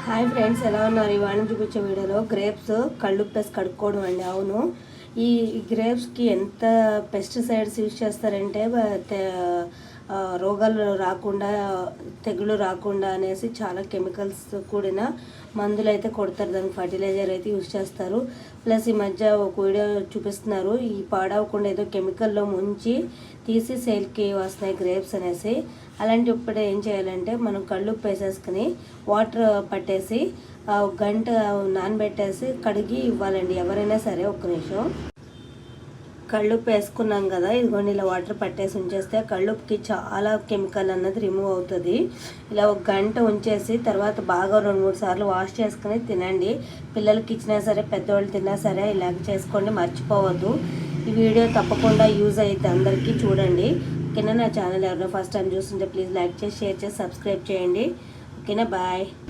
Hi friends, ఎలా ఉన్నారు? ఇవాళ చూపించే వీడియోలో గ్రేప్స్ కళ్ళుప్పేసి కడుక్కోవడం అండి. అవును, ఈ గ్రేప్స్కి ఎంత పెస్టిసైడ్స్ యూజ్ చేస్తారంటే రోగాలు రాకుండా, తెగులు రాకుండా అనేసి చాలా కెమికల్స్ కూడిన మందులు అయితే కొడతారు. దానికి ఫర్టిలైజర్ అయితే యూజ్ చేస్తారు. ప్లస్ ఈ మధ్య ఒక వీడియో చూపిస్తున్నారు, ఈ పాడవకుండా ఏదో కెమికల్లో ముంచి తీసి సేల్కి వస్తున్నాయి గ్రేప్స్ అనేసి. అలాంటప్పుడు ఏం చేయాలంటే మనం కళ్ళుప్పు వేసేసుకుని వాటర్ పట్టేసి ఒక గంట నానబెట్టేసి కడిగి ఇవ్వాలండి ఎవరైనా సరే. ఒక్క నిమిషం, కళ్ళుప్పు వేసుకున్నాం కదా, ఇదిగోండి ఇలా వాటర్ పట్టేసి ఉంచేస్తే కళ్ళుప్పుకి చాలా కెమికల్ అన్నది రిమూవ్ అవుతుంది. ఇలా ఒక గంట ఉంచేసి తర్వాత బాగా 2-3 సార్లు వాష్ చేసుకుని తినండి. పిల్లలకి ఇచ్చినా సరే, పెద్దవాళ్ళు తిన్నా సరే ఇలాగ చేసుకోండి, మర్చిపోవద్దు. ఈ వీడియో తప్పకుండా యూజ్ అయితే అందరికీ చూడండి. ఓకేనా? నా ఛానల్ ఎవరైనా ఫస్ట్ టైం చూస్తుంటే ప్లీజ్ లైక్ చేసి, షేర్ చేసి, సబ్స్క్రైబ్ చేయండి. ఓకేనా? బాయ్.